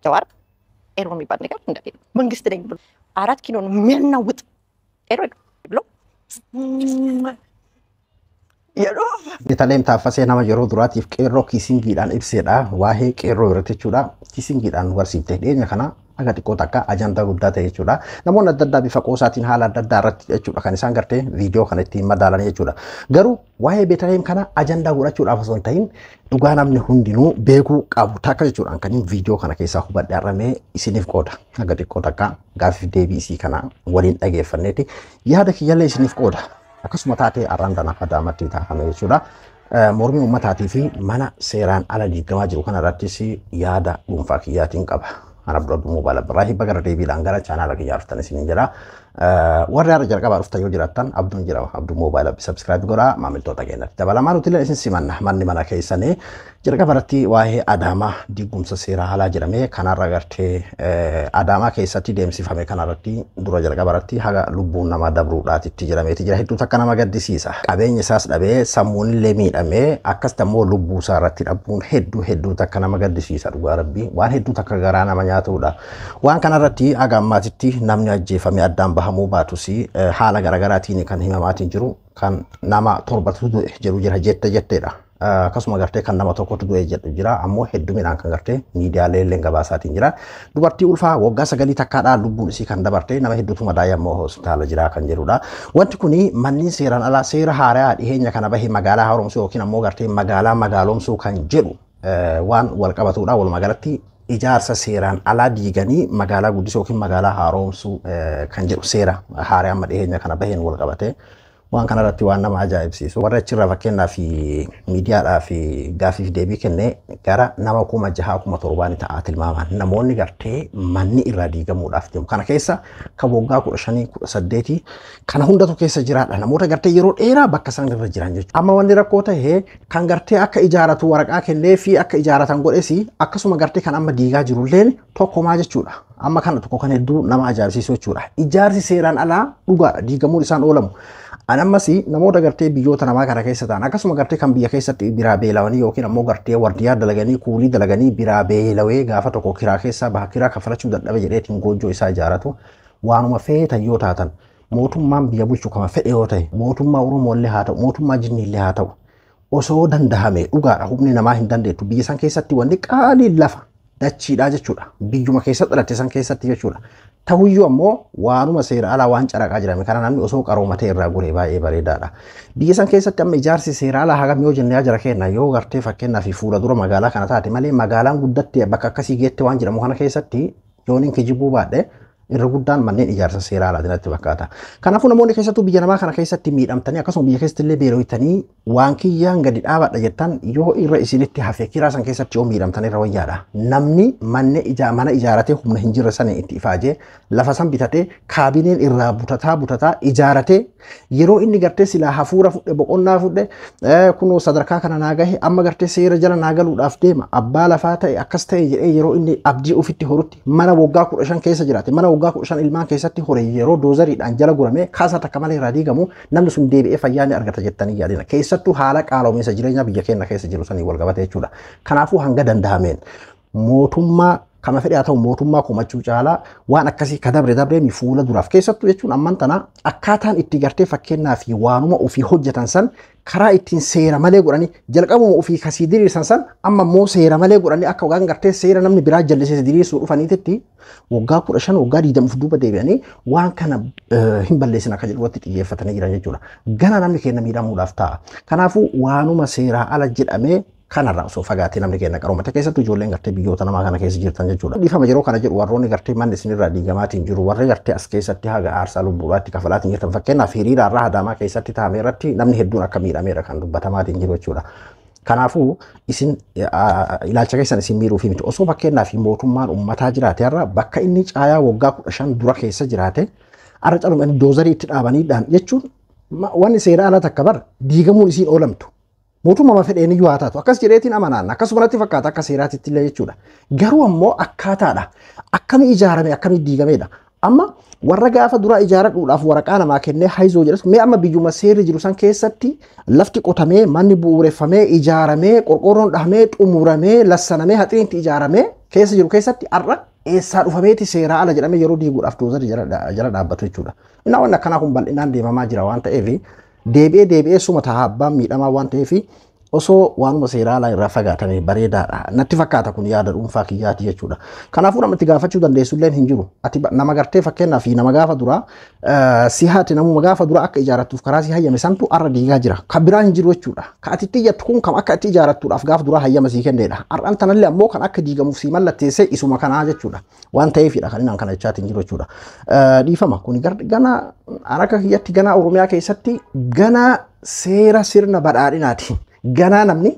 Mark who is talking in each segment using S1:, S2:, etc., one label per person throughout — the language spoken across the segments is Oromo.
S1: ጀዋር ኤሮ የሚባል ነገር እንደሌለ መንግስት ነኝ ብሎ 4 ኪሎ ነው የሚያናውጥ ኤሮ ብሎ
S2: Beetaleem Taafasee nama yeroo duraatiif qeerroo kiisingiidhaan ibseedha. Waa'ee qeerroo irratti jechuudha. Kiisingiidhaan barsiiftee dhiyeenya kana aga xiqqoo takka ajandaa guddaa ta'e jechuudha. Namoonni adda addaa bifa qoosaatiin haala adda addaa irratti jechuudha kan isaan gartee viidiyoo kana ittiin madaalan jechuudha. Garuu waa'ee Beetaleem kana ajandaa godhachuudhaaf osoo hin ta'in dhugaa namni hundinuu beekuu qabu takka jechuudhaan kan viidiyoo kana keessaa hubadhee arramee isiniif qooda. Aga xiqqoo takka gaaffiif deebii isii kana waliin dhageeffanneeti yaada kiyyallee isiniif qooda. Akkasuma taatee arraan Adaamaatti taa'ame jechuudha. Mormii uummataatii fi mana seeraan ala diigamaa jiru kanarrattis yaada dhuunfaa kiyyaatiin qaba. Ana Abduu Moobaala Birraa hibba gara deebiidhaan gara chaanaala kiyyaa dhuftan isiniin jira. Warri haara jalqabaa dhuftan yoo jiraattan Abduun jira. Abduu Moobaala subscribe godhaa maamiltoota keenyatti. Dabalataan nuti illee isin simanna manni mana keessanii jalqabarratti waa'ee Adaamaa diigumsa seeraa alaa jedhamee kanarra gartee Adaamaa keessatti deemsifame kanarratti dura jalqabarratti haga lubbuun namaa dabruudhaatitti jedhameeti jira. Hedduu takka nama gaddisiisa. Qabeenya isaas dhabee sammuun illee miidhamee akkasumas immoo lubbuu isaa irratti dhabuun hedduu takka nama gaddisiisa dhugaa rabbii waan hedduu takka garaa nama nyaatudha. Waan kanarratti haga ammaatitti namni ajjeefame addaan bahamuu baatus haala garaagaraatiin kan himamaatiin jiru kan nama 7tu du'e jedhu jira jetteedha. Akkasuma gartee kan nama tokkotu du'e jedhu jira ammoo hedduminaan kan gartee miidiyaalee illee gabaasaatiin jira. Dubartii ulfaa waggaa 9 takkaadhaan lubbuun isii kan dabarte nama hedduutu madaa'ee ammoo hospitaala jira kan jedhudha. Wanti kuni manneen seeraan alaa seera haaraa dhiheenya kana bahee magaalaa haaromsuu yookiin ammoo gartee magaalaa magaaloomsuu kan jedhu waan wal qabatudha. Walumaa galatti ijaarsa seeraan alaa diiganii magaalaa guddisuu yookiin magaalaa haaromsuu kan jedhu seera haaraa amma dhiheenya kana baheen wal qabate. Waan kanarratti waan nama ajaa'ibsiisu warra achirra fakkeenyaa fi miidiyaadhaa fi gaaffiif deebii kennee gara nama 6,700 ta'aa tilmaaman namoonni gartee manni irraa diigamuudhaaf deemu kana keessa kan waggaa 15-18 kana hundatu keessa jiraadha namoota gartee yeroo dheeraa bakka isaan irra jiran jechuudha. Amma wanni rakkoo ta'e kan gartee akka ijaaratu waraqaa kennee fi akka ijaaratan godhesi akkasuma gartee kan amma diigaa jirulleen tokkomaa jechuudha. Amma kana tokko kan hedduu nama ajaa'ibsiisu jechuudha. Ijaarsi seeraan alaa dhugaadha diigamuun isaan oolamu. Anamasi namoota gartee biyyoota namaa kana keessa ta'an akkasuma gartee kan biyya keessatti biraa beelawanii yookiin ammoo gartee wardiyaa dalaganii kuulii dalaganii biraa beelawee gaafa tokko kiraa keessaa baha kiraa kafalachuu dadhabe jedheetiin goojjoo isaa ijaaratu waanuma feetan yoo taatan mootummaan biyya bulchu kama fedhe yoo ta'e mootummaa Oromooillee haa ta'u mootummaa Jinniillee haa ta'u osoo dandahame dhugaadha humni namaa hin dandeettu biyya san keessatti wanni qaaliin lafa dachiidhaa jechuudha biyyuma keessatti dhalate san keessatti jechuudha. Ta'uyyuu ammoo waanuma seera alaa waan caraqaa jirame kana namni osoo qaroomatee irraa goree baay'ee bareedaadha. Biyya san keessatti amma ijaarsi seera alaa hagam yoo jennee jira kenna yoo gartee fakkeenyaa fi fuula dura magaalaa kana taate malee magaalaan guddattee bakka akkasii geette waan jedhamu kana keessatti yooniin kijibuu baadhee irra guddaan manneen ijaarsa seeraa alaa dinatti fakkaata. Kanaafuu namoonni keessattuu biyya namaa kana keessatti miidhamtanii akkasuma biyya keessatti illee beelawitanii waan kiyyaan gadi dhaabadha jettan yoo irra isinitti hafe kiraa san keessatti yoo miidhamtanii irra wayyaadha. Namni mana ijaaratee humna hin jirre sana itti ifaajee lafa san bitatee kaabineen irraa butataa ijaaratee yeroo inni gartee silaa hafuura fudhe boqonnaa fudhe kunoo sadarkaa kana naa gahe amma gartee seera jala naa galuudhaaf deema abbaa lafaa ta'e akkas ta'e jedhee yeroo inni abdii ofitti horutti mana waggaa 15 keessa jiraate mana waggaa 15 ilmaan keessatti hore yeroo doozariidhaan jala guramee kaasaa takka malee irraa diigamu namni sun deebi'ee fayyaa ni argata jettanii yaadina. Keessattuu haala qaala'insa jireenyaa biyya keenya keessa jiru sanii wal qabate jechuudha. Kanaafuu hanga danda'ameen mootummaa kama fedhe haa ta'u mootummaa komachuu caalaa waan akkasii ka dabre mi fuula duraaf keessattuu jechuun amman tana akkaataan itti gartee fakkeenyaa fi waanuma ofii hojjetan san karaa ittiin seera malee godhanii jalqabuma ofii kasii diriirsan san amma immoo seera malee godhanii akka waan gartee seera namni biraa jallisee diriirsuu dhufaniitti waggaa 15 waggaa 20 duuba deebi'anii waan kana hin balleessin akka jedhutti xiyyeeffatanii jiran jechuudha. Gana namni keenya miidhamuudhaaf ta'a. Kanaafuu waanuma seeraa ala jedhamee kanarraa osoo fagaatee namni keenya qaroomate keessattuu ijoolleen gartee biyyoota namaa kana keessa jirtan jechuudha. Dhiifama yeroo kana jedhu warroonni gartee manni isinirraa diigamaatiin jiru warri gartee as keessatti haga aarsaa lubbuudhaatti kafalaatiin jirtan fakkeenyaaf hiriiraarraa Adaamaa keessatti taa'ame irratti namni hedduun akka miidhameera kan dubbatamaatiin jiru jechuudha. Kanaafuu isin ilaalcha keessan isin miidhuu fi miti osoo fakkeenyaaf mootummaan uummataa jiraate irra bakka inni caayaa waggaa 15 dura keessa jiraate arra caluma doozarii itti dhaabaniidhaan jechuun wanni seera ala takka bar diigamuun isiin oolamtu. Mootummaa fedheen iyyuu haa taatu akkas jedheetiin amanaan akkasumatti fakkaata akka seeraatitti illee jechuudha. Garuu ammoo akkaataadha. Akkamii ijaarame akkamii diigameedha. Amma warra gaafa dura ijaaradhuudhaaf waraqaa namaa kennee hayzoo jedhas mee amma biyyuma seerri jiru san keessatti lafti qotamee manni bu'uureffamee ijaaramee qorqorroon dhahamee xumuramee lassanamee haxiinti ijaaramee keessa jiru keessatti arra eessaa dhufameeti seeraa ala jedhamee yeroo diiguudhaaf doozari jala dhaabbatu jechuudha. Innaa waan akkanaa kun bal'inaan deemamaa jira waan ta'eef deebi'ee suma ta'a abbaan miidhamaa waan ta'eef osoo waanuma seeraa ala irraa fagaatame bareedaadha. Natti fakkaata kun yaada dhuunfaa kiyyaati jechuudha. Kanaafuu namatti gaafachuu dandeessu illee hin jiru. Ati nama gartee fakkeenyaa fi nama gaafa duraa si haati namuma gaafa duraa akka ijaarattuuf karaa si hayyame santu arra diigaa jira. Kan biraa hin jiru jechuudha. Kan ati itti iyyattu kun kam akka itti ijaarattuudhaaf gaafa duraa hayyama sii kenneedha. Har'aan tanallee ammoo kan akka diigamuuf sii mallatteessee isuma kanaa jechuudha. Waan ta'eefidha kan inni kana jechaati hin jiru jechuudha. Dhiifama kun gana akka kiyyatti gana Oromiyaa keessatti gana seera sirna badhaadhinaati. Ganaa namni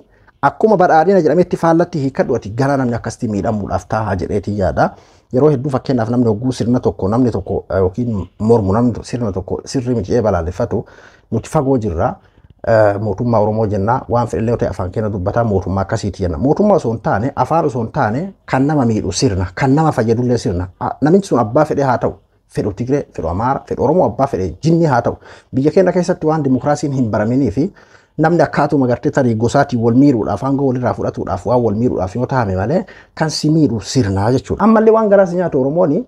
S2: akkuma badhaadhina jedhametti faallatti hiikadhu ati ganaa namni akkasitti miidhamuudhaaf taa'aa jedheeti yaada. Yeroo hedduu fakkeenyaaf namni hogguu sirna tokko namni tokko yookiin mormu namni sirna tokko sirrii miti jedhee balaaleffatu nuti fagoo jirra. Mootummaa Oromoo jenna waan fedhallee ta'e afaan keenya dubbataa mootummaa akkasiiti jenna. Mootummaa osoo hin taane afaan osoo hin taane kan nama miidhu sirna kan nama fayyadullee sirna. Namichi sun abbaa fedhee haa ta'u. Fedhu Tigree, fedhu Amaara, fedhu Oromoo abbaa fedhe jinni haa ta'u. Biyya keenya keessatti waan dimokiraasiin hin baraminii fi namni akkaatuma gartee tarii gosaatiin wal miiruudhaaf hanga walirraa fudhatuudhaaf waan wal miiruudhaaf yoo taa'ame malee kan si miidhu sirnaa jechuudha. Ammallee waan garaas nyaatu Oromooni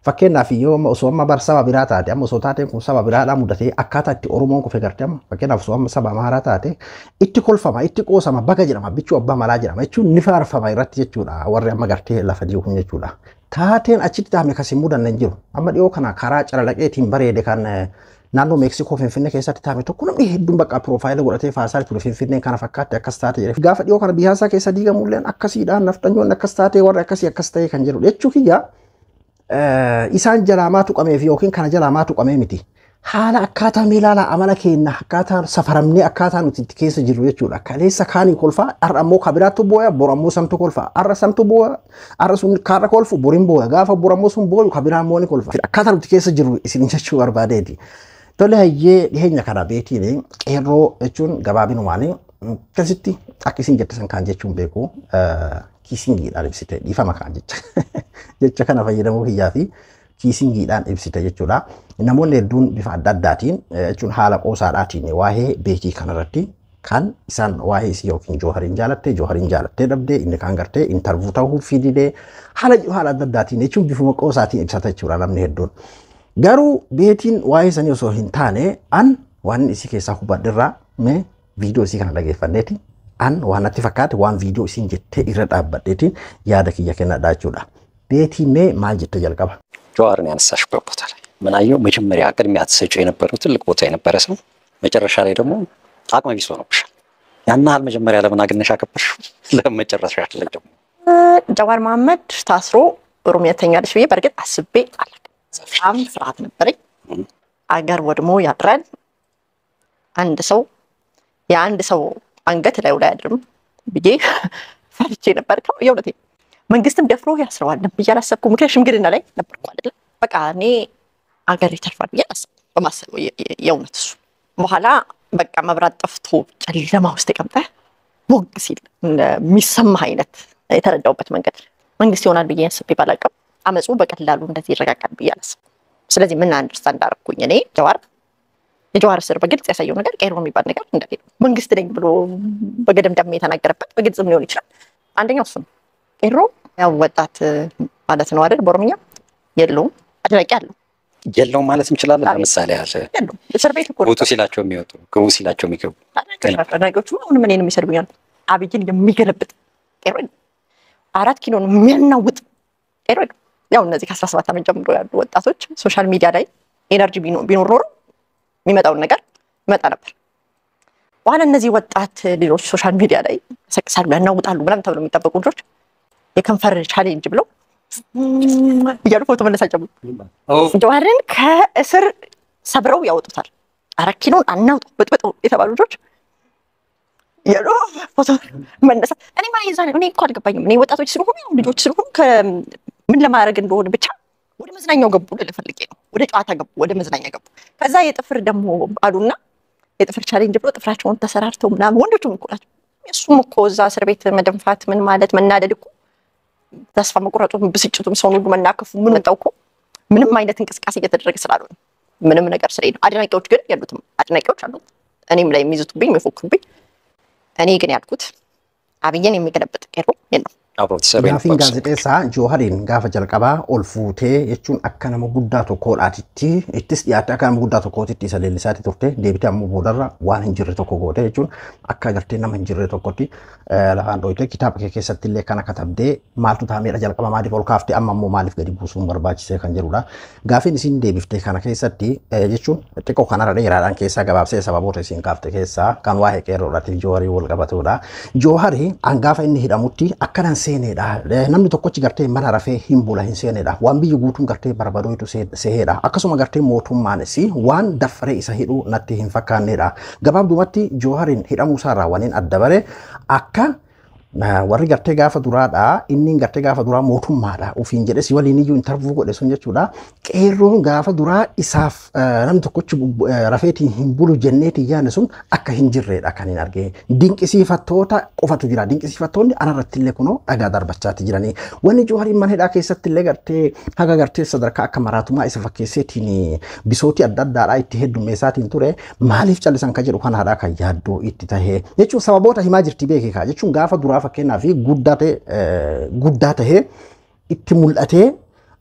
S2: fakkeenyaaf yoo osoo amma bar saba biraa taate amma osoo taateen kun saba biraadhaa mudatee akkaataa itti Oromoon kufe gartee amma fakkeenyaaf osoo amma saba Amaaraa taate itti kolfama itti qoosama baga jedhama bichuu abbaa malaa jedhama jechuun ni faarfama irratti jechuudha warri amma gartee lafa diigun jechuudha. Taateen achitti taa'ame kasi mudanne hin jiru. Amma dhiyoo kana karaa calalaqeetiin bareede kan naannoo Meeksikoo Finfinnee keessatti taa'ame tokko namni hedduun bakka piroofaayilii godhatee faasaa ture Finfinnee kana fakkaatti akkas taate jedhe. Gaafa dhiyoo kana biyyaasaa keessa diigamulleen akkasiidhaan naftanyoonni akkas taatee warri akkasii akkas ta'ee kan jedhu jechuu kiyya isaan jalaamaa tuqameef yookiin kana jalaamaa tuqamee miti. Haala akkaataa miilaalaa amala keenya akkaataa safaramnee akkaataa nuti itti keessa jirru jechuudha. Kaleessa kaanii kolfaa har'a ammoo kabiraattu booya bor ammoo samtu kolfaa har'a samtu booya har'a sun kaarra kolfu borin booya gaafa bor ammoo sun booyu kabiraa ammoo ni kolfa. Akkaataa nuti keessa jirru isin jechuu barbaadeeti. Tole hayyee dhiheenya kana beetiin qeerroo jechuun gabaabinumaan akkasitti akka isin jettisan kan jechuun beeku kiisingiidhaan ibsite dhiifama kan jecha kana fayyadamuu kiyyaa fi kiisingiidhaan ibsite jechuudha. Namoonni hedduun bifa adda addaatiin jechuun haala qoosaadhaatiin waa'ee beekii kanarratti kan isaan waa'ee isii yookiin Joohariin jaalattee dhabdee inni kan gartee intarvuu ta'uu fididee haala adda addaatiin jechuun bifuma qoosaatiin ibsata jechuudha namni hedduun. Garuu beetiin waa'ee sanii osoo hin taane an waan isii keessaa hubadhirraa mee viidiyoo isii kana dhageeffanneeti an waan natti fakkaate waan viidiyoo isiin jettee irra dhaabbadheetiin yaada kiyya kennadhaa jechuudha. Beetii mee maal jette jalqaba?
S3: ጀዋርን ያነሳሽበት ቦታ ላይ ምን አየው? መጀመሪያ ቅድሚያ ተሰጪው የነበረው ትልቅ ቦታ የነበረ ሰው መጨረሻ ላይ ደግሞ አቅመ ቢስ ሆኖብሻል። ያን ያህል መጀመሪያ ለምን አገነሽ አከበርሽ? ለመጨረሻ ላይ ደግሞ
S1: ጀዋር መሐመድ ታስሮ ኦሮሚያ ተኛለሽ ብዬ በርግጥ አስቤ አላውቅም። ፍርሃት ነበረኝ። አገር ወድሞ ያድራል። አንድ ሰው የአንድ ሰው አንገት ላይ አያድርም ብዬ ፈርቼ ነበር። የእውነቴን መንግስትም ደፍሮ ያስረዋል ብዬ አላሰብኩም። ምክንያቱም ሽምግልና ላይ ነበርኩ አይደል? በቃ እኔ አገር ይተርፋል ብዬ አላሰብኩም በማሰብ የእውነት እሱ በኋላ በቃ መብራት ጠፍቶ ጨለማ ውስጥ ተቀምጠህ ሞግ ሲል የሚሰማህ አይነት የተረዳውበት መንገድ መንግስት ይሆናል ብዬ አስቤ ባላውቅም አመጹ በቀላሉ እንደዚህ ይረጋጋል ብዬ አላሰብኩም። ስለዚህ ምን አንደርስታንድ አደረኩኝ እኔ የጀዋር እስር በግልጽ ያሳየው ነገር ቀይሮ የሚባል ነገር እንደሌለ መንግስት ነኝ ብሎ በገደምዳሜ የተናገረበት በግልጽም ሊሆን ይችላል። አንደኛው እሱ ነው። ቀይሮ ያው ወጣት ማለት ነው አይደል? በኦሮምኛ የለውም አድናቂ አለው
S3: የለውም ማለት እንችላለን። ለምሳሌ ያለ
S1: የለውም እስር ቤት እኮ
S3: ወጡ ሲላቸው የሚወጡ ግቡ ሲላቸው የሚገቡ
S1: አድናቂዎቹ አሁን ምን እኔን የሚሰድቡኛል። አብይን የሚገለብጥ ቀይሮ 4 ኪሎ ነው የሚያናውጥ ቀይሮ። ያው እነዚህ ከ17 ዓመት ጀምሮ ያሉ ወጣቶች ሶሻል ሚዲያ ላይ ኤነርጂ ቢኖር ኖሮ የሚመጣውን ነገር ይመጣ ነበር። በኋላ እነዚህ ወጣት ልጆች ሶሻል ሚዲያ ላይ ሰቅሳሉ ያናውጣሉ ምናምን ተብሎ የሚጠበቁ ልጆች የከንፈር ቻሌንጅ ብለው እያሉ ፎቶ መነሳት ጀመሩ። ጀዋርን ከእስር ሰብረው ያወጡታል። 4 ኪሎን አናውጡ በጥብጦ የተባሉ ልጆች ያሉ ፎቶ መነሳት እኔ ማለት ይዛኔ እኔ እኮ አልገባኝም። እኔ ወጣቶች ስለሆኑ ልጆች ስለሆኑ ምን ለማድረግ እንደሆነ ብቻ ወደ መዝናኛው ገቡ ልፈልጌ ነው። ወደ ጨዋታ ገቡ፣ ወደ መዝናኛ ገቡ። ከዛ የጥፍር ደግሞ አሉና የጥፍር ቻሌንጅ ብሎ ጥፍራቸውን ተሰራርተው ምናምን ወንዶቹም እኮ ናቸው። እሱም እኮ እዛ እስር ቤት መደንፋት ምን ማለት መናደድ እኮ ተስፋ መቆረጡም ብስጭቱም ሰውን ሁሉ መናከፉ ምን መጣው እኮ ምንም አይነት እንቅስቃሴ እየተደረገ ስላልሆነ ምንም ነገር ስለሌለ አድናቂዎች ግን ያሉትም አድናቂዎች አሉ። እኔም ላይ የሚይዙትብኝ የሚፎክሩብኝ። እኔ ግን ያልኩት አብይን የሚገለብጥ ቀይሮ የለም።
S3: Abbootii siree
S2: Gaafiin gaazexeessaa Joohariin gaafa jalqabaa ol fuutee jechuun akka nama guddaa tokkoodhaatitti ittis dhiyaatte akka nama guddaa tokkootitti isa leellisaatti turte deebitee ammoo boodarra waan hin jirre tokko goote jechuun akka agartee nama hin jirre tokkotti lafaan dhooyte kitaaba kee keessatti illee kana katabdee maaltu taameedha jalqaba maaliif ol kaaftee amma ammoo maaliif gadi buusuun barbaachisee kan jedhudha. Gaafiin isin deebiftee kana keessatti jechuun xiqqoo kanarra dheeraadhaan keessaa gabaabsee sababoota isin kaafte keessaa kan waa'ee qeerroodhaatiif Jooharii wal qabatudha. Jooharii gaafa inni hidhamutti akkanan seenedha. Namni tokkochi gartee mana rafee hin bula hin seenedha. Waan biyyi guutuun gartee barbadootu seheedha. Akkasuma gartee mootummaanis waan daffaree isa hidhuu natti hin fakkaannedha. Gabaabdumatti Joohariin hidhamuu isaarraa waniin adda bare akka warri gartee gaafa duraadha inni gartee gaafa duraa mootummaadha ufiin jedhe si waliin iyyuu interview godhe sun jechuudha. Qeerroon gaafa duraa isaaf namni tokkochi rafeetiin hin bulu jenneetii yaane sun akka hin jirredha kan hin argee. Dinqisiifattoota qofatu jira. Dinqisiifattoonni anarratti illee kunoo dhagaa darbachaatti jiranii. Wanni Joohariin mana hidhaa keessatti illee gartee haga gartee sadarkaa akka maraatummaa isa fakkeesseetiin bisootii adda addaadhaa itti heddummeessaatiin ture maaliif callisan ka jedhu kanaadhaa kan yaaddoo itti tahee jechuun sababoota himaa jirti beekaa jechuun gaafa duraa fakkeenyaaf guddaa tahee itti mul'atee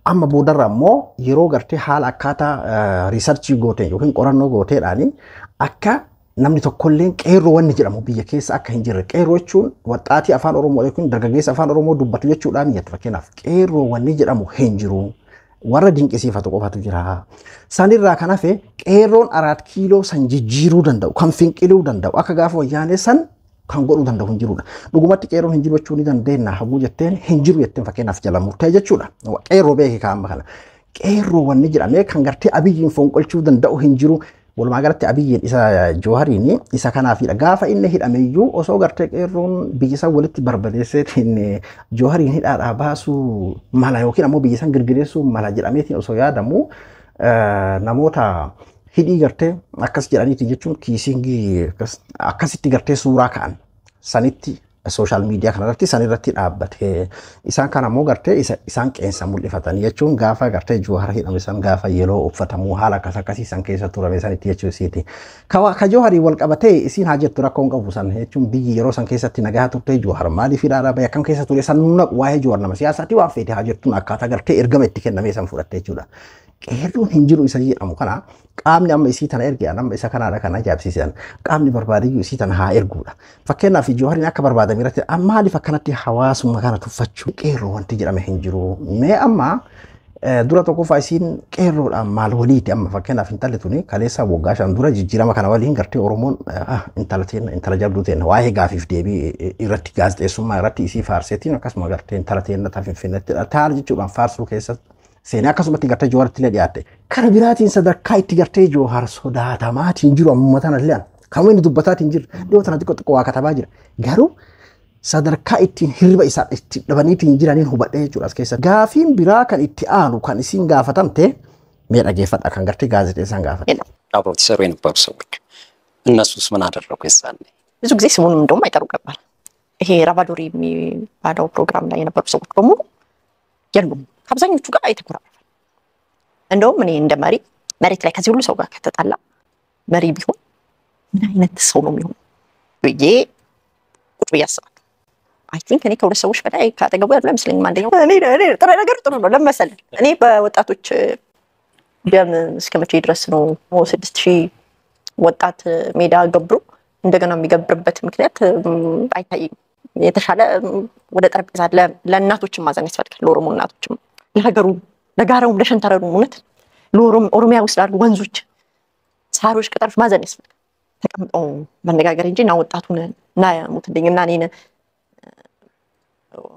S2: amma boodarra immoo yeroo gartee haala akkaataa riisarchii gooteen yookiin qorannoo gooteedhaan akka namni tokkolleen qeerroo wanni jedhamu biyya keessa akka hin jirre qeerroo jechuun waxaatii afaan Oromoo yookiin dargaggeessa afaan Oromoo dubbatu jechuudhaan jettu fakkeenyaaf qeerroo wanni jedhamu hin jiru. Warra dinqisiifatu qofatu jira. Sanirraa kan hafe qeerroon 4 kiiloo san jijjiiruu danda'u kan finqiluu danda'u akka gaafa wayyaanee san kan godhuu danda'u hin jirudha. Dhugumatti qeerroon hin jiru jechuu ni dandeenya haguu jetteen hin jiru jetteen fakkeenyaaf jala murtee jechuudha. Qeerroo beekee kaa'ama kana. Qeerroo wanni jedhamee kan gartee abiyyiin fonqolchuu danda'u hin jiru. Walumaa galatti abiyyiin isa Joohariin isa kanaafidha. Gaafa inni hidhameeyyuu osoo gartee qeerroon biyya isaa walitti barbadeesseetiin Joohariin hidhaadhaa baasuu mala yookiin ammoo biyya isaa girgireessuu mala jedhameetiin osoo yaadamu namoota hidhii gartee akkas jedhaniiti jechuun kiisingii akkasitti gartee suuraa ka'an sanitti social media kanarratti sanirratti dhaabbate isaan kan ammoo gartee isaan qeensa mul'ifatanii jechuun gaafa gartee Joohar hidhame san gaafa yeroo uffatamuu haala akkasii san keessa turame sanitti jechuu isiiti. Ka Jooharii wal qabatee isiin haa jettu rakkoon qabu san jechuun biyyi yeroo san keessatti nagaa turte Joohar maaliif hidhaadhaa bahe akkam keessa ture san naqu waa'ee Joohar nama siyaasaatti waan feete haa jettuun akkaataa gartee ergama itti kennamee san fudhatte jechuudha. Qeerroon hin jiru isa jedhamu kana qaamni amma isii tana erge amma isa kanaadha kan ajaa'ibsiisan qaamni barbaadiyyuu isii tana haa erguudha. Fakkeenyaaf Joohariin akka barbaadame irratti maaliif akkanatti hawaasummaa kana tuffachuu qeerroo wanti jedhame hin jiru. Mee amma dura tokkoffaa isiin qeerroodhaan maal waliiti amma fakkeenyaaf intalli tuni kaleessa waggaa 5 dura jijjiirama kana waliin gartee Oromoon intala jabduu ta'e waa'ee gaafiif deebii irratti gaazexeessummaa irratti isii faarseetiin akkasuma gartee intala ta'e finfinneetti taa'al jechuudhaan faarsuu keessatti seenaa akkasumatti gartee Jooharitti illee dhiyaatte. Kana biraatiin sadarkaa itti gartee Joohar sodaatamaatiin jiru amma tana illee kan inni dubbataatiin jiru dhiyoo tana xiqqoo waa katabaa jira. Garuu sadarkaa ittiin hirriba isaa itti dhabaniitiin jiraniin hubadhee jechuudha as keessa. Gaafiin biraa kan itti aanu kan isiin gaafatamte mee dhageeffadha kan gartee gaazexeessaan gaafate.
S3: አብረውት ሲሰሩ የነበሩ ሰዎች እነሱስ ምን አደረጉ? የዛኔ
S1: ብዙ ጊዜ ስሙን እንደውም አይጠሩ ነበር። ይሄ ራቫዶሪ የሚባለው ፕሮግራም ላይ የነበሩ ሰዎች በሙሉ የሉም። አብዛኞቹ ጋር አይተኮራረፈ። እንደውም እኔ እንደ መሪ መሬት ላይ ከዚህ ሁሉ ሰው ጋር ከተጣላ መሪ ቢሆን ምን አይነት ሰው ነው የሚሆነው ብዬ ቁጭ ብዬ አስባለሁ። አይ ቲንክ እኔ ከሁለት ሰዎች በላይ ካጠገቡ ያሉ አይመስለኝም። አንደኛው እኔ ጥሩ ነገር ጥሩ ነው ለመሰለ እኔ በወጣቶች ደም እስከ መቼ ድረስ ነው 6000 ወጣት ሜዳ ገብሩ እንደገና የሚገብርበት ምክንያት አይታይም። የተሻለ ወደ ጠረጴዛ ለእናቶችም ማዘን ያስፈልጋል። ለኦሮሞ እናቶችም ለሀገሩ ለጋራው ለሸንተረሩ እውነት ኦሮሚያ ውስጥ ያሉ ወንዞች ሳሮች ቅጠሎች ማዘን ያስፈልጋል። ተቀምጠው መነጋገር እንጂ እና ወጣቱን እና ሙትልኝና እኔን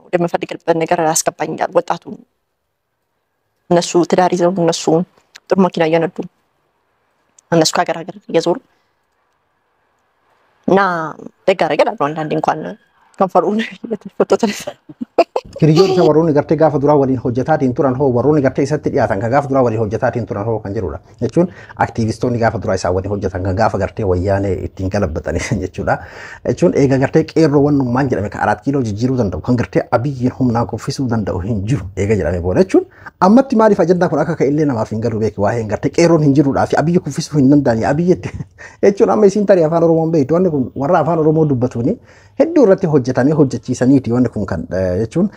S1: ወደ መፈልግበት ነገር አስገባኛል። ወጣቱ እነሱ ትዳር ይዘው እነሱ ጥሩ መኪና እየነዱ እነሱ ከሀገር ሀገር እየዞሩ እና ደግ አደረገ አንዳንዴ እንኳን ከንፈሩን ፎቶ ተነሳ
S2: Hiriyoon isa warroonni gartee gaafa duraa waliin hojjetaatiin turan hoo warroonni gartee isatti dhiyaatan kan gaafa duraa waliin hojjetaatiin turan hoo kan jedhudha. Jechuun aktiivistoonni gaafa duraa isaa waliin hojjetan kan gaafa gartee wayyaanee ittiin galabbatanii jechuudha. Jechuun eega gartee qeerroo wannummaan jedhame kan 4 kiiloo jijjiiruu danda'u kan gartee abiyyiin humnaan kuffisuu danda'u hin jiru eega jedhame booda jechuun ammatti maaliif ajandaa kun akka ka'illee namaaf hin galu beeki waa'een gartee qeerroon hin jiruudhaa fi abiyyi kuffisuu hin danda'anii abiyyetti jechuun amma isiin tarii afaan Oromoon beektu wanni kun warra afaan Oromoo dubbatuuni hedduu irratti hojjetamee hojjechiisaniiti wanni kun kan jechuun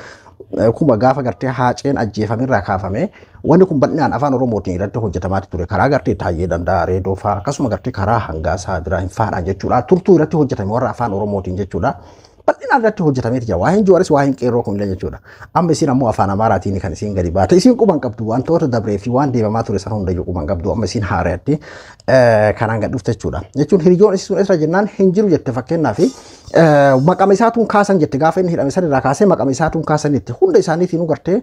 S2: kuma gaafa gartee haaceen ajjeefamirraa kaafame wanni kun bal'inaan afaan Oromootiin irratti hojjetamaati ture karaa gartee Taayyee Danda'a Reedoo fa'aa akkasuma gartee karaa Hangaasaa Ibraahim fa'aadhaan jechuudha turtuu irratti hojjetame warra afaan Oromootiin jechuudha. Bal'inaan irratti hojjetamee jira waa'een Jawaaris waa'een qeerroo kun illee jechuudha. Amma isin ammoo afaan Amaaraatiin kan isin gadi baate isin quban qabdu wantoota dabree fi waan deebamaa ture sana hundayyuu quban qabdu amma isin haaraatti kanaan gad dhufte jechuudha. Jechuun hiriyoon isin irra jennaan hin jiru jette fakkeenyaaf maqama isaatuun kaasan jette gaafa inni hidhame sanirraa kaasee maqama isaatuun kaasan jette hunda isaaniitiin gartee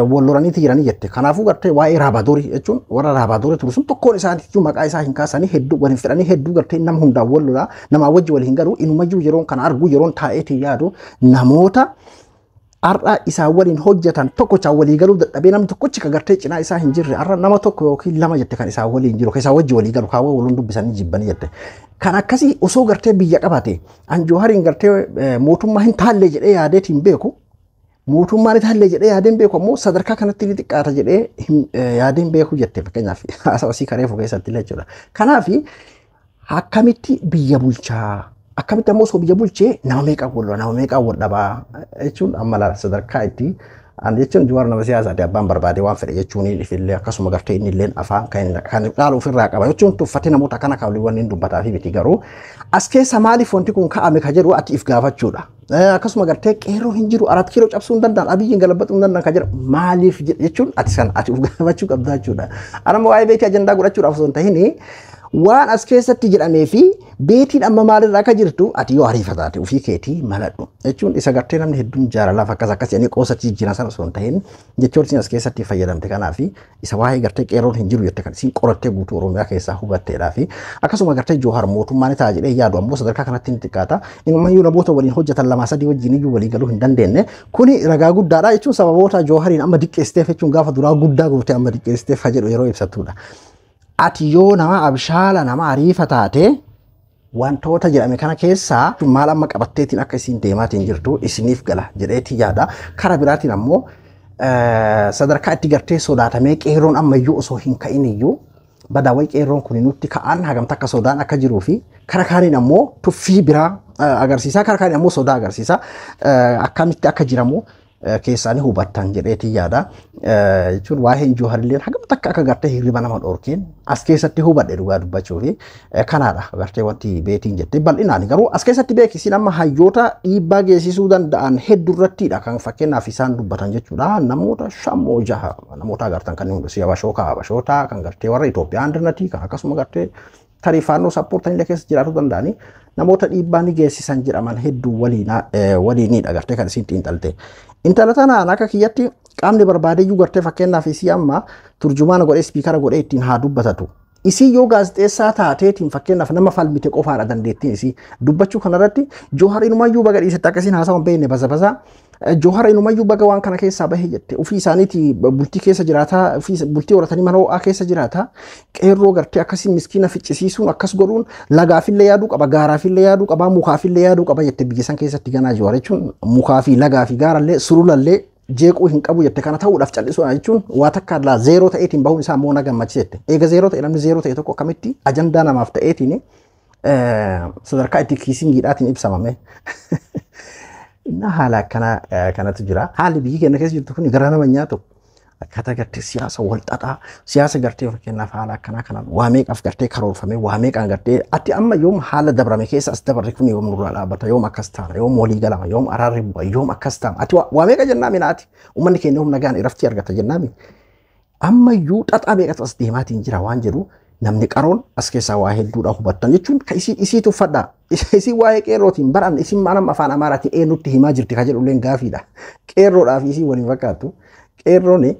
S2: wal lolaniiti jiranii jette. Kanaafuu gartee waa'ee Raabaadorii jechuun warra Raabaadorii ture sun tokkoon isaaniitiin maqaa isaa hin kaasanii hedduu waliin fedhanii hedduu gartee nama hundaan wal lolaa namaa wajji waliin garuu inumayyuu yeroon kana argu yeroon taa'eetii yaadu namoota ar'a isaa waliin hojjetan tokkochaan walii galuu dadhabee namni tokkochi ka gartee cinaa isaa hin jirre ar'a nama tokko yookiin lama jette kan isaa waliin jiru kan isaa wajji walii galu kaawwa waliin dubbisanii jibbanii jette. Kan akkasii osoo gartee biyya qabaate Anjoohariin gartee mootummaa hin taalle jedhee yaadeetiin beeku mootummaan hin taalle jedhee yaadeen beeku ammoo sadarkaa kanatti ni xiqqaata jedhee yaadeen beeku jette fakkeenyaaf haasawasii kareefu keessatti illee jechuudha. Kanaaf akkamitti biyya bulchaa akkamitti ammoo osoo biyya bulchee nama meeqa wal dhabaa jechuun amma sadarkaa itti jechuun Jawaar nama siyaasaati abbaan barbaade waan fedhe jechuun illee akkasuma gartee inni illee afaan kan dhaalu ofirraa qaba jechuun tuffatee namoota kana kaawwaliiwwan inni dubbataa fi miti garuu as keessa maaliif wanti kun ka'ame ka jedhu ati if gaafachuudha. Akkasuma gartee qeerroo hin jiru 4 kiiloo cabsuu hin danda'an abiyyiin galabaxuu hin danda'an ka jedhu maaliif jechuun ati uf gaafachuu qabda jechuudha. Anammoo waa'ee beekii ajandaa godhachuudhaaf osoo hin tahin waan as keessatti jedhamee fi beetiin amma maalirraa akka jirtu ati yoo ariifa taate ofii keetii maladhu jechuun isa gartee namni hedduun jaalalaaf akkas jedhanii qoosatti jijjiiran sana osoo hin ta'in jechoon as keessatti fayyadamte kanaaf isa waa'ee gartee qeerroon hin jiru jette kan isin qorattee guutuu Oromiyaa keessaa hubatteedhaa fi akkasuma gartee Jawaar mootummaan ta'a jedhee yaadu ammoo sadarkaa kanatti ni xiqqaata inumayyuu namoota waliin hojjetan 2-3 wajjin iyyuu walii galuu hin dandeenye kuni ragaa guddaadha jechuun sababoota Jawaariin amma diqqeesteef jechuun gaafa duraa guddaa gootee amma diqqeesteef jedhu yeroo ibsatudha. Ati yoo nama abshaala nama ariifa taate wantoota jedhame kana keessaa maal amma qabatteetiin akka isin deemaatiin jirtu isiniif gala jedheetii yaada. Karaa biraatiin ammoo sadarkaa itti gartee sodaatamee qeerroon ammayyuu osoo hin ka'in iyyuu badaawwan qeerroon kun nutti ka'an hagamta akka sodaan akka jiruu fi karaa kaaniin ammoo tuffii biraa agarsiisaa karaa kaaniin ammoo sodaa agarsiisaa akkamitti akka jiramu keessaanii hubattan jedheetii yaada. Jechuun waa'een Jawaarillee hagamta akka gartee hirriba nama dhorkeen as keessatti hubadhe dhugaa dubbachuu fi kanaadha gartee wanti beetiin jettee bal'inaan garuu as keessatti beekisiin amma hayyoota dhiibbaa geessisuu danda'an hedduu irrattiidha kan fakkeenyaaf isaan dubbatan jechuudha. Namoota 5-6 namoota agartan kan hundi si Habashoota kan gartee warra Itoophiyaa andirnatii kan akkasuma gartee tariifaannoo sappoortanillee keessa jiraachuu danda'anii namoota dhiibbaa ni geessisan jedhaman hedduu waliinidha gartee kan isin xiinxalte. Intala tanaan akka kiyyatti qaamni barbaadeyyuu gartee fakkeenyaaf isii amma turjumaana godhee spiikara godhee ittiin haa dubbatatu. Isii yoo gaazexeessaa taateetiin fakkeenyaaf nama falmite qofaadha dandeettiin isii dubbachuu kanarratti Jawaar inumayyuu baga dhiisetti akkasiin haasawan beekne baza Jawaar inumayyuu baga waan kana keessaa bahee jette ofii isaaniiti bultii keessa jiraataa ofii bultii horatanii mana ho'aa keessa jiraataa qeerroo gartee akkasiin miskiina ficcisiisuun akkas godhuun lagaafillee yaaduu qaba gaaraafillee yaaduu qaba mukaafillee yaaduu qaba jette biyya san keessatti ganaa Jawaar jechuun mukaa fi lagaa fi gaarallee sululallee jeequu hin qabu jette kana ta'uudhaaf cal'isuudha jechuun waa takka irraa zeeroo ta'eetiin bahuun isaa ammoo na gammachiisette. Eega zeeroo ta'e namni zeeroo ta'e tokko akkamitti ajandaa namaaf ta'eetiin sadarkaa itti kiisingiidhaatiin ibsamame. Inna haala akkana kanatu jira. Haalli biyyi keenya keessa jirtu kun gara nama nyaatu akkaataa gartee siyaasa wal xaxaa siyaasa gartee fakkeenyaaf haala akkanaa kanaan waa meeqaaf gartee karoorfame waa meeqaan gartee ati amma yoom haala dabrame keessa as dabarre kun yoom nurraa dhaabbata yoom akkas taana yoom walii galama yoom araarri bu'a yoom akkas taana ati waa meeqa jennaami naati uummanni keenya humna gahaan irraftii argata jennaami amma iyyuu xaxaa meeqatu as deemaatiin jira waan jedhu namni qaroon as keessaa waa hedduudha hubattan jechuun ka isii tuffadha isii waa'ee qeerrootiin baran isin maanam afaan amaaraatiin eenyutti himaa jirti ka jedhu illeen gaafiidha qeerroodhaaf isii waliin fakkaattu qeerrooni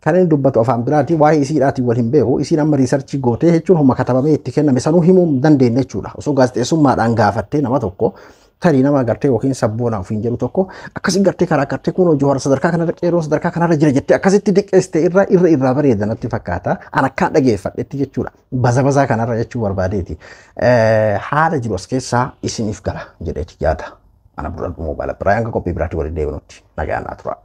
S2: kan inni dubbatu afaan biraati waa'ee isiidhaatiin wal hin beeku isiin amma riisarchii gootee jechuun humna katabamee itti kenname sanuu himuu dandeenya jechuudha osoo gaazexeessummaadhaan gaafattee nama tokko tarii nama gartee yookiin sabboonaa ofiin jedhu tokko akkasii gartee karaa gartee kun Jawaar sadarkaa kanarra qeerroon sadarkaa kanarra jira jettee akkasitti diqqeessite irraa bareeda natti fakkaata an akkaan dhageeffadhetti jechuudha bazabazaa kanarra jechuu barbaadeeti haala jiru as keessaa isiniif gala jedheeti yaada ana bura dhumuu baala biraa hanga qophii biraatti waliin deebinutti nagaan naa tura.